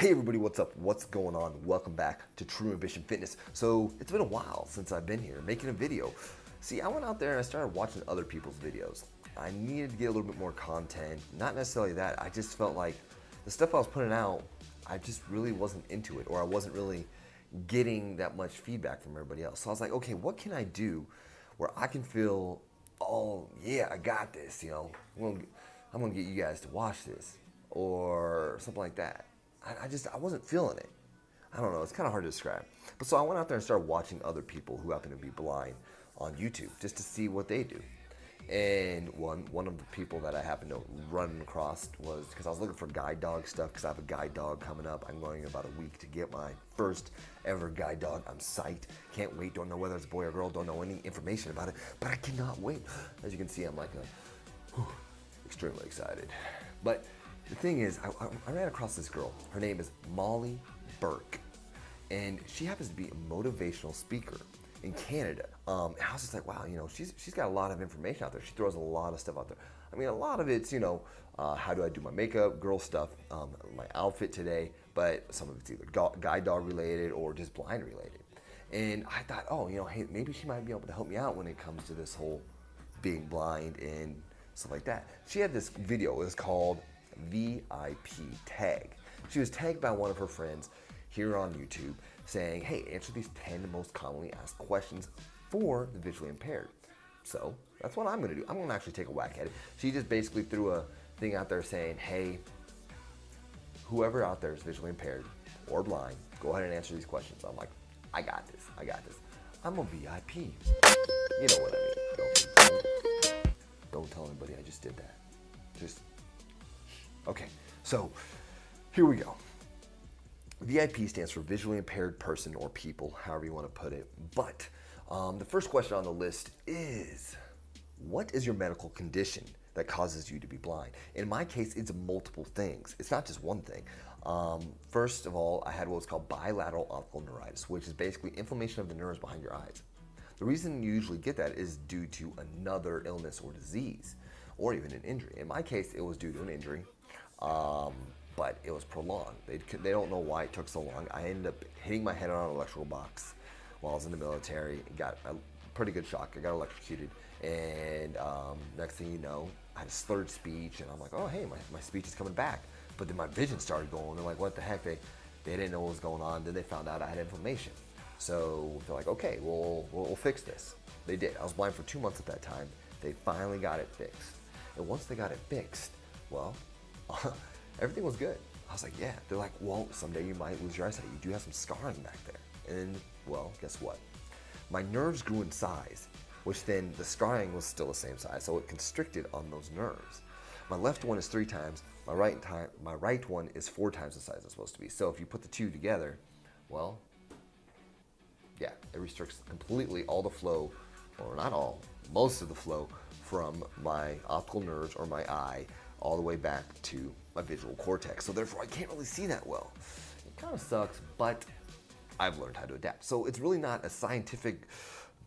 Hey everybody, what's up? What's going on? Welcome back to True Ambition Fitness. So it's been a while since I've been here making a video. See, I went out there and I started watching other people's videos. I needed to get a little bit more content. Not necessarily that, I just felt like the stuff I was putting out, I just really wasn't into it, or I wasn't really getting that much feedback from everybody else. So I was like, okay, what can I do where I can feel, oh yeah, I got this, you know, I'm gonna get you guys to watch this, or something like that. I wasn't feeling it. I don't know, it's kind of hard to describe. But so I went out there and started watching other people who happen to be blind on YouTube just to see what they do. And one of the people that I happened to run across was, because I was looking for guide dog stuff, because I have a guide dog coming up. I'm going in about a week to get my first ever guide dog. I'm psyched, can't wait, don't know whether it's a boy or girl, don't know any information about it, but I cannot wait. As you can see, I'm like extremely excited. But the thing is, I ran across this girl. Her name is Molly Burke, and she happens to be a motivational speaker in Canada. And I was just like, wow, you know, she's got a lot of information out there. She throws a lot of stuff out there. I mean, a lot of it's, you know, how do I do my makeup, girl stuff, my outfit today, but some of it's either guide dog related or just blind related. And I thought, oh, you know, hey, maybe she might be able to help me out when it comes to this whole being blind and stuff like that. She had this video, it was called VIP tag. She was tagged by one of her friends here on YouTube saying, hey, answer these 10 most commonly asked questions for the visually impaired. So that's what I'm gonna do. I'm gonna actually take a whack at it. She just basically threw a thing out there saying, hey, whoever out there is visually impaired or blind, go ahead and answer these questions. I'm like, I got this, I got this. I'm a VIP. You know what I mean. Don't tell anybody I just did that. Okay, so here we go. VIP stands for visually impaired person or people, however you want to put it. But the first question on the list is, what is your medical condition that causes you to be blind? In my case, it's multiple things. It's not just one thing. First of all, I had what's called bilateral optical neuritis, which is basically inflammation of the nerves behind your eyes. The reason you usually get that is due to another illness or disease, or even an injury. In my case, it was due to an injury. But it was prolonged. They don't know why it took so long. I ended up hitting my head on an electrical box while I was in the military. Got a pretty good shock. I got electrocuted. And next thing you know, I had a slurred speech. And I'm like, oh, hey, my speech is coming back. But then my vision started going. They're like, what the heck? They didn't know what was going on. Then they found out I had inflammation. So they're like, okay, we'll fix this. They did. I was blind for 2 months at that time. They finally got it fixed. And once they got it fixed, well, everything was good. I was like, yeah. They're like, well, someday you might lose your eyesight. You do have some scarring back there. And, well, guess what? My nerves grew in size, which then the scarring was still the same size, so it constricted on those nerves. My left one is 3 times. My right one is 4 times the size it's supposed to be. So if you put the two together, well, yeah, it restricts completely all the flow, or not all, most of the flow from my optical nerves or my eye all the way back to my visual cortex. So therefore I can't really see that well. It kind of sucks, but I've learned how to adapt. So it's really not a scientific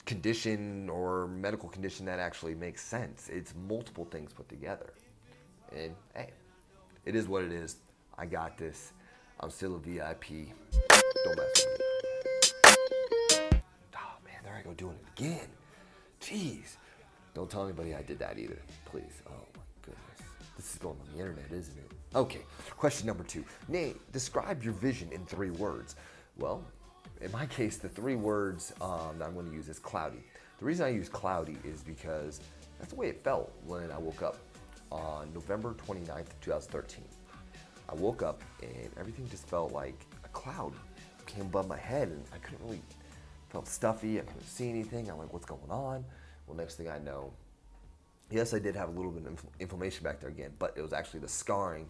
condition or medical condition that actually makes sense. It's multiple things put together. And hey, it is what it is. I got this. I'm still a VIP. Don't mess with me. Oh man, there I go doing it again. Jeez. Don't tell anybody I did that either, please. Oh my goodness. This is going on the internet, isn't it? Okay, question number 2. Nate, describe your vision in 3 words. Well, in my case, the 3 words that I'm going to use is cloudy. The reason I use cloudy is because that's the way it felt when I woke up on November 29th, 2013. I woke up and everything just felt like a cloud came above my head, and I couldn't really, felt stuffy, I couldn't see anything. I'm like, what's going on? Well, next thing I know, yes, I did have a little bit of inflammation back there again, but it was actually the scarring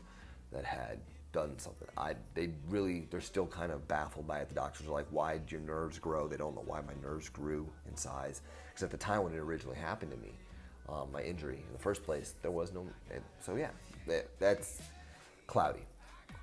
that had done something. They're still kind of baffled by it. The doctors are like, why did your nerves grow? They don't know why my nerves grew in size. Because at the time when it originally happened to me, my injury in the first place, there was no, so yeah, that's cloudy.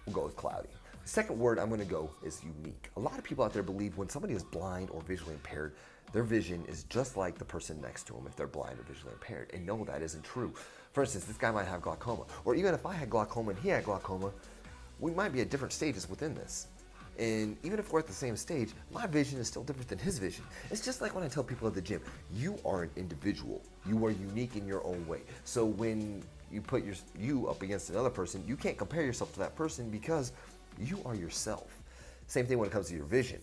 We'll go with cloudy. The second word I'm gonna go is unique. A lot of people out there believe when somebody is blind or visually impaired, their vision is just like the person next to them if they're blind or visually impaired. And no, that isn't true. For instance, this guy might have glaucoma. Or even if I had glaucoma and he had glaucoma, we might be at different stages within this. And even if we're at the same stage, my vision is still different than his vision. It's just like when I tell people at the gym, you are an individual. You are unique in your own way. So when you put you up against another person, you can't compare yourself to that person because you are yourself. Same thing when it comes to your vision.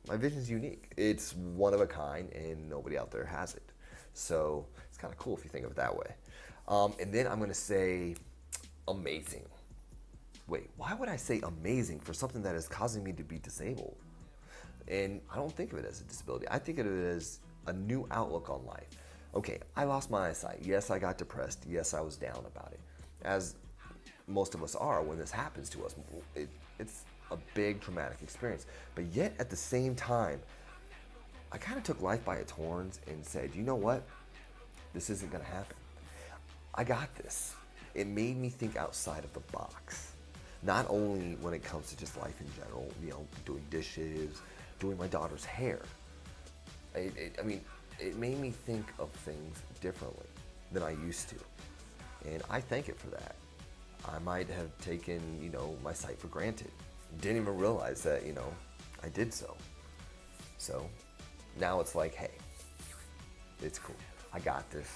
My vision is unique. It's one of a kind and nobody out there has it. So it's kind of cool if you think of it that way. And then I'm going to say amazing. Wait, why would I say amazing for something that is causing me to be disabled? And I don't think of it as a disability. I think of it as a new outlook on life. Okay, I lost my eyesight. Yes, I got depressed. Yes, I was down about it. As most of us are when this happens to us. It's a big traumatic experience. But yet at the same time, I kind of took life by its horns and said, you know what? This isn't going to happen. I got this. It made me think outside of the box. Not only when it comes to just life in general, you know, doing dishes, doing my daughter's hair. I mean, it made me think of things differently than I used to. And I thank it for that. I might have taken, you know, my sight for granted. Didn't even realize that, you know, I did so. So now it's like, hey, it's cool. I got this.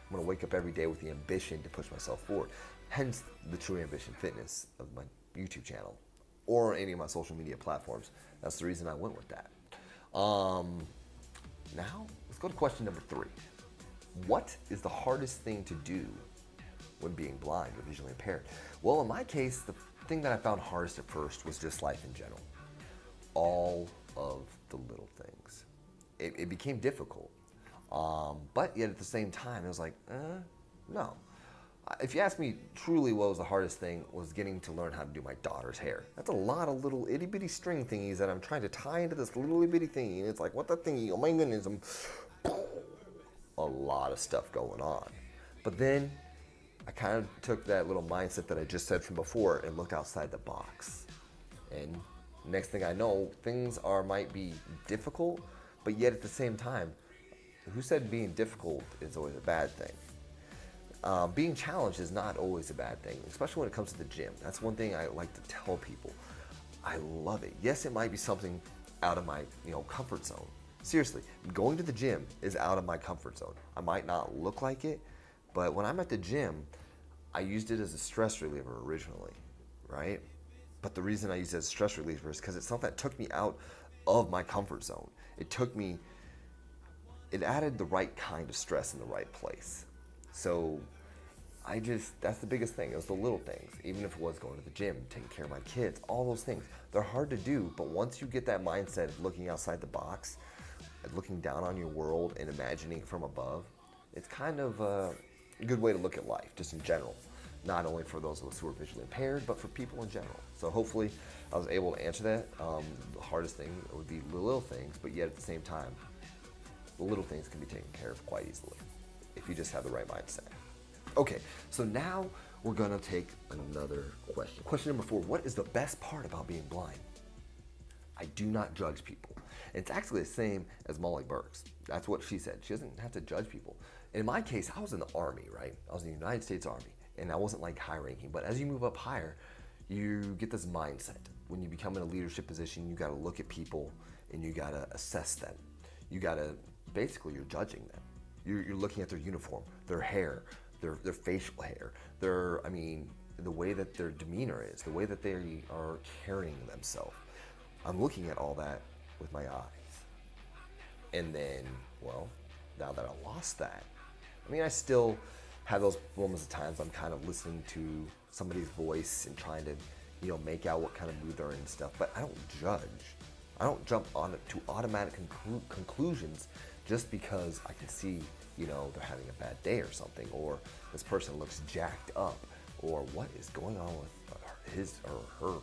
I'm gonna wake up every day with the ambition to push myself forward. Hence the True Ambition Fitness of my YouTube channel or any of my social media platforms. That's the reason I went with that. Now, let's go to question number 3. What is the hardest thing to do when being blind or visually impaired? Well, in my case, the thing that I found hardest at first was just life in general. All of the little things. It became difficult. But yet at the same time, it was like, no. If you ask me truly what was the hardest thing, was getting to learn how to do my daughter's hair. That's a lot of little itty bitty string thingies that I'm trying to tie into this little itty bitty thingy. And it's like, what the thingy? Oh my goodness. A lot of stuff going on. But then I kind of took that little mindset that I just said from before and looked outside the box. And next thing I know, things might be difficult, but yet at the same time, who said being difficult is always a bad thing? Being challenged is not always a bad thing, especially when it comes to the gym. That's one thing I like to tell people. I love it. Yes, it might be something out of my comfort zone. Seriously, going to the gym is out of my comfort zone. I might not look like it, but when I'm at the gym, I used it as a stress reliever originally, right? But the reason I used it as a stress reliever is because it's something that took me out of my comfort zone. It added the right kind of stress in the right place. So that's the biggest thing. It was the little things. Even if it was going to the gym, taking care of my kids, all those things. They're hard to do, but once you get that mindset of looking outside the box, looking down on your world and imagining it from above, it's kind of a good way to look at life, just in general. Not only for those of us who are visually impaired, but for people in general. So hopefully I was able to answer that. The hardest thing would be the little things, but yet at the same time, the little things can be taken care of quite easily if you just have the right mindset. Okay, so now we're gonna take another question. Question number 4, what is the best part about being blind? I do not judge people. It's actually the same as Molly Burke's. That's what she said. She doesn't have to judge people. In my case, I was in the Army, right? I was in the United States Army, and I wasn't like high ranking, but as you move up higher, you get this mindset. When you become in a leadership position, you gotta look at people and you gotta assess them. Basically you're judging them. You're looking at their uniform, their hair, their facial hair, the way that their demeanor is, the way that they are carrying themselves. I'm looking at all that with my eyes. And then, well, now that I lost that, I still have those moments of times I'm kind of listening to somebody's voice and trying to, make out what kind of mood they're in and stuff, but I don't judge. I don't jump on it to automatic conclusions just because I can see, they're having a bad day or something, or this person looks jacked up, or what is going on with his or her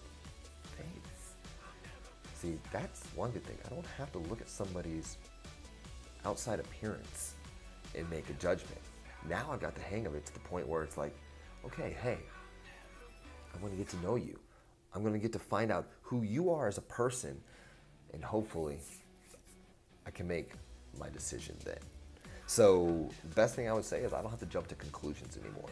face. See, that's one good thing. I don't have to look at somebody's outside appearance and make a judgment. Now I've got the hang of it to the point where it's like, okay, hey, I'm going to get to know you. I'm going to get to find out who you are as a person, and hopefully I can make my decision then. So the best thing I would say is I don't have to jump to conclusions anymore.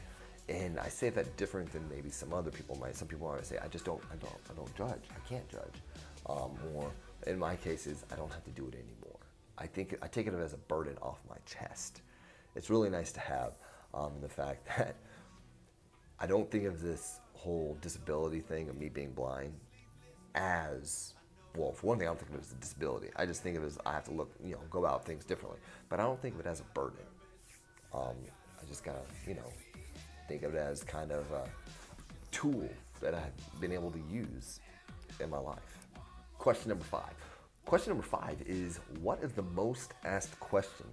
And I say that different than maybe some other people might. Some people might say, I don't judge. I can't judge. Or in my cases, I don't have to do it anymore. I take it as a burden off my chest. It's really nice to have the fact that I don't think of this whole disability thing of me being blind as, well, for one thing, I don't think of it as a disability. I just think of it as I have to look, go about things differently. But I don't think of it as a burden. I just gotta, think of it as kind of a tool that I've been able to use in my life. Question number 5. Question number 5 is, what is the most asked question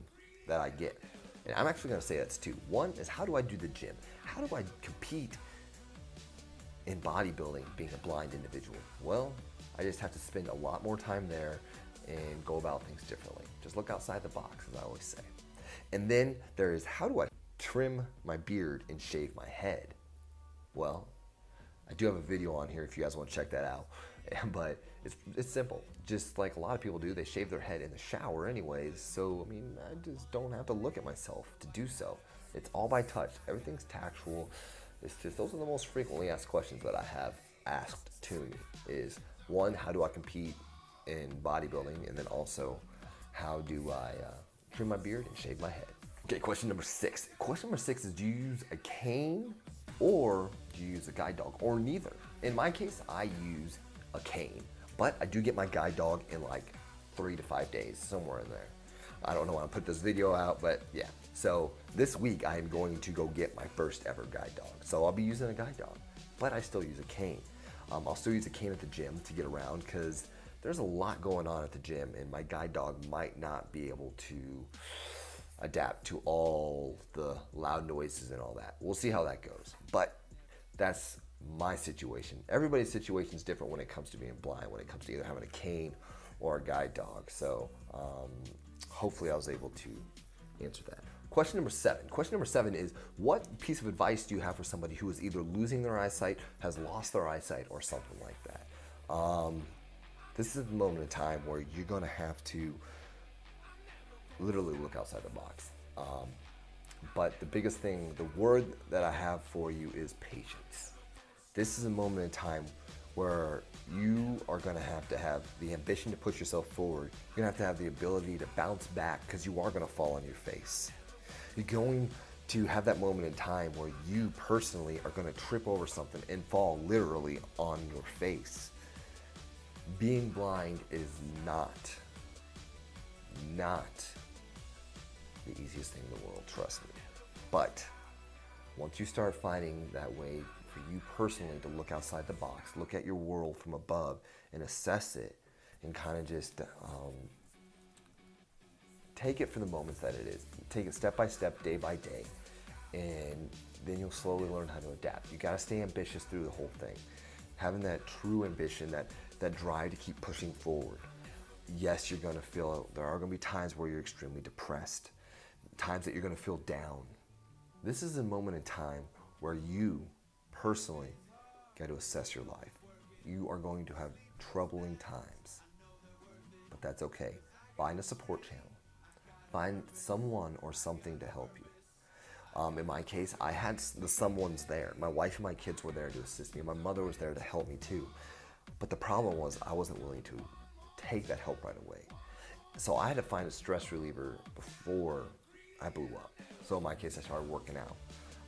that I get? And I'm actually gonna say that's 2. One is, how do I do the gym? How do I compete in bodybuilding being a blind individual? Well, I just have to spend a lot more time there and go about things differently. Just look outside the box, as I always say. And then there is, how do I trim my beard and shave my head? Well, I do have a video on here if you guys want to check that out. But it's simple. Just like a lot of people do, they shave their head in the shower anyways. So, I just don't have to look at myself to do so. It's all by touch. Everything's tactual. It's just, those are the most frequently asked questions that I have asked to me is, 1, how do I compete in bodybuilding? And then also, how do I trim my beard and shave my head? Okay, question number 6. Question number 6 is, do you use a cane or do you use a guide dog, or neither? In my case, I use a cane, but I do get my guide dog in like 3 to 5 days, somewhere in there. I don't know when I put this video out, but yeah. So this week I am going to go get my first ever guide dog. So I'll be using a guide dog, but I still use a cane. I'll still use a cane at the gym to get around because there's a lot going on at the gym and my guide dog might not be able to adapt to all the loud noises and all that. We'll see how that goes, but that's my situation. Everybody's situation is different when it comes to being blind, when it comes to either having a cane or a guide dog. So hopefully I was able to answer that. Question number 7. Question number 7 is, what piece of advice do you have for somebody who is either losing their eyesight, has lost their eyesight, or something like that? This is the moment in time where you're gonna have to literally look outside the box. But the biggest thing, the word that I have for you is patience. This is a moment in time where you are gonna have to have the ambition to push yourself forward. You're gonna have the ability to bounce back because you are gonna fall on your face. You're going to have that moment in time where you personally are gonna trip over something and fall literally on your face. Being blind is not the easiest thing in the world, trust me. But once you start finding that way for you personally to look outside the box, look at your world from above and assess it and kind of just take it for the moments that it is. Take it step by step, day by day, and then you'll slowly learn how to adapt. You gotta stay ambitious through the whole thing. Having that true ambition, that drive to keep pushing forward. Yes, you're gonna feel, there are gonna be times where you're extremely depressed, times that you're gonna feel down. This is a moment in time where you personally got to assess your life. You are going to have troubling times, but that's okay. Find a support channel. Find someone or something to help you. In my case, I had the someone's there. My wife and my kids were there to assist me. My mother was there to help me too. But the problem was I wasn't willing to take that help right away. So I had to find a stress reliever before I blew up. So in my case, I started working out.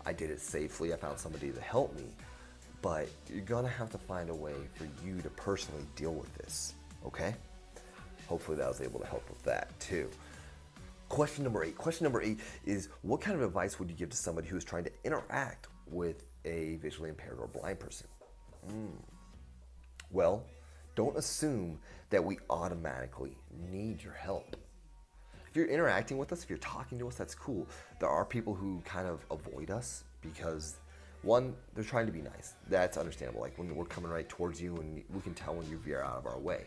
I did it safely. I found somebody to help me. But you're gonna have to find a way for you to personally deal with this, okay? Hopefully that was able to help with that too. Question number 8. Question number 8 is, what kind of advice would you give to somebody who is trying to interact with a visually impaired or blind person? Well, don't assume that we automatically need your help. If you're interacting with us, if you're talking to us, that's cool. There are people who kind of avoid us because, one, they're trying to be nice. That's understandable. Like when we're coming right towards you and we can tell when you veer out of our way.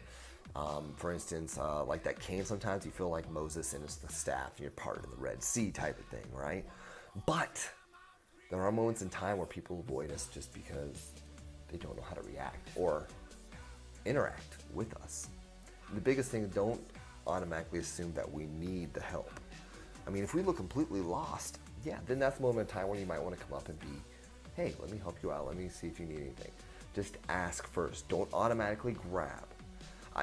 For instance, like that cane, sometimes you feel like Moses and it's the staff and you're part of the Red Sea type of thing, right? But there are moments in time where people avoid us just because they don't know how to react or interact with us. The biggest thing, don't automatically assume that we need the help. I mean, if we look completely lost, yeah, then that's the moment in time where you might want to come up and be hey, let me help you out. Let me see if you need anything. Just ask first. Don't automatically grab.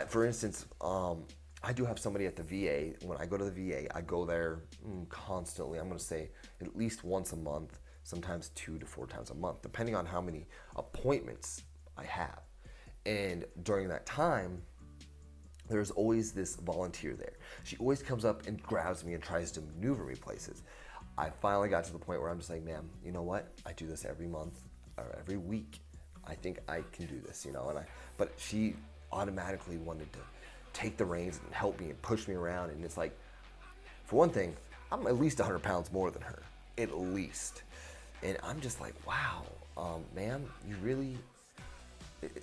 For instance, I do have somebody at the VA. When I go to the VA, I go there constantly. I'm going to say at least once a month, sometimes 2 to 4 times a month, depending on how many appointments I have. And during that time, there's always this volunteer there. She always comes up and grabs me and tries to maneuver me places. I finally got to the point where I'm just like, ma'am, you know what? I do this every month or every week. I think I can do this, you know. But she automatically wanted to take the reins and help me and push me around. And it's like, for one thing, I'm at least 100 pounds more than her, at least. And I'm just like, wow, ma'am, you really,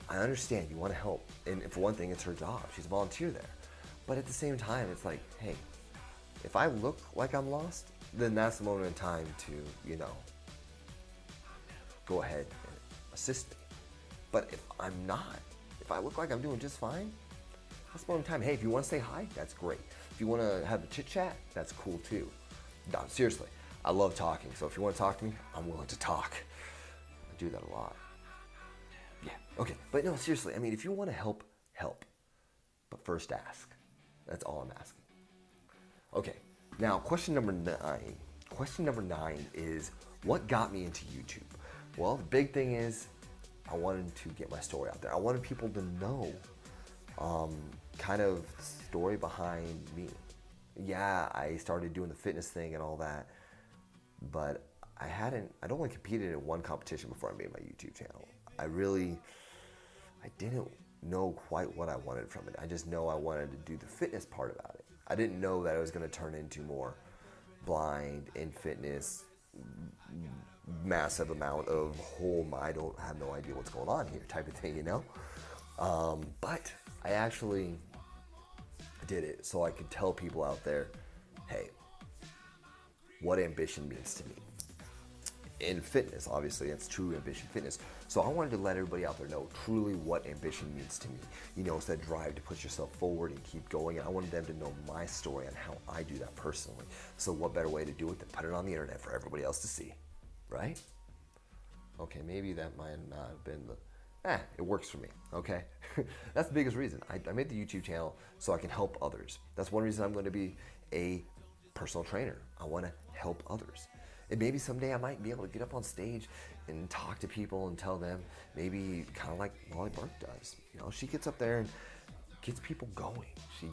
I understand you want to help. And for one thing, it's her job. She's a volunteer there. But at the same time, it's like, hey, if I look like I'm lost, then that's the moment in time to, you know, go ahead and assist me. But if I'm not, if I look like I'm doing just fine, that's the moment in time. Hey, if you want to say hi, that's great. If you want to have a chit chat, that's cool too. No, seriously, I love talking. So if you want to talk to me, I'm willing to talk. I do that a lot. Yeah, okay. But no, seriously, I mean, if you want to help, help. But first ask. That's all I'm asking. Okay, now question number 9. Question number 9 is, what got me into YouTube? Well, the big thing is, I wanted to get my story out there. I wanted people to know kind of the story behind me. Yeah, I started doing the fitness thing and all that, but I'd only competed in one competition before I made my YouTube channel. I didn't know quite what I wanted from it. I just know I wanted to do the fitness part about it. I didn't know that it was going to turn into more blind in fitness, massive amount of I don't have no idea what's going on here type of thing, you know? But I actually did it so I could tell people out there, hey, what ambition means to me. In fitness, obviously, that's true ambition fitness. So I wanted to let everybody out there know truly what ambition means to me. You know, it's that drive to push yourself forward and keep going. And I wanted them to know my story and how I do that personally. So what better way to do it than put it on the internet for everybody else to see, right? Okay, maybe that might not have been it works for me, okay? That's the biggest reason. I made the YouTube channel so I can help others. That's one reason I'm going to be a personal trainer. I want to help others. And maybe someday I might be able to get up on stage and talk to people and tell them, maybe kind of like Molly Burke does. You know, she gets up there and gets people going. She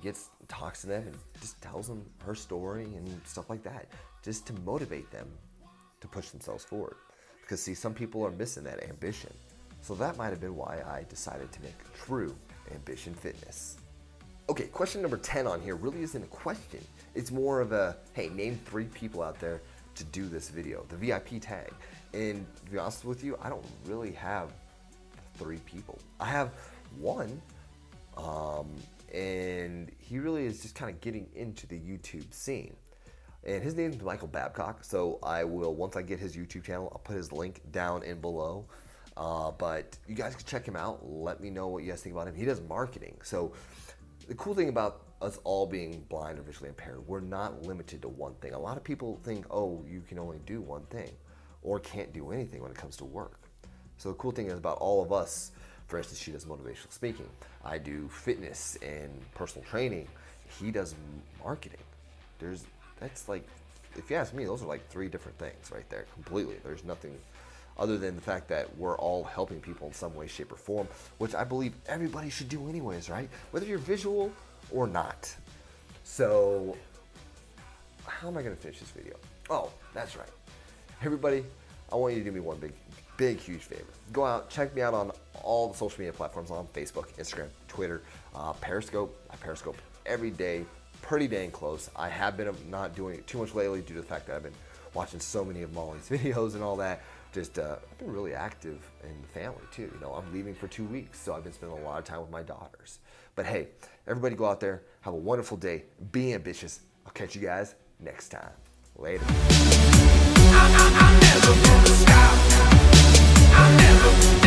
talks to them and just tells them her story and stuff like that, just to motivate them to push themselves forward. Because see, some people are missing that ambition. So that might have been why I decided to make true ambition fitness. Okay, question number 10 on here really isn't a question. It's more of a, hey, name 3 people out there to do this video, the VIP tag. And to be honest with you, I don't really have 3 people. I have one, and he really is just kind of getting into the YouTube scene. And his name is Michael Babcock, so I will, once I get his YouTube channel, I'll put his link down in below. But you guys can check him out. Let me know what you guys think about him. He does marketing. So the cool thing about us all being blind or visually impaired, we're not limited to one thing. A lot of people think, oh, you can only do one thing or can't do anything when it comes to work. So the cool thing is about all of us, for instance, she does motivational speaking. I do fitness and personal training. He does marketing. That's like, if you ask me, those are like 3 different things right there, completely. There's nothing other than the fact that we're all helping people in some way, shape, or form, which I believe everybody should do anyways, right? Whether you're visual or not. So, how am I gonna finish this video? Oh, that's right. Everybody, I want you to do me one big, huge favor. Go out, check me out on all the social media platforms, on Facebook, Instagram, Twitter, Periscope. I Periscope every day, pretty dang close. I have been not doing it too much lately due to the fact that I've been watching so many of Molly's videos and all that. Just, I've been really active in the family too. You know, I'm leaving for 2 weeks, so I've been spending a lot of time with my daughters. But hey, everybody go out there, have a wonderful day, be ambitious. I'll catch you guys next time. Later. I'm never gonna stop. I'm never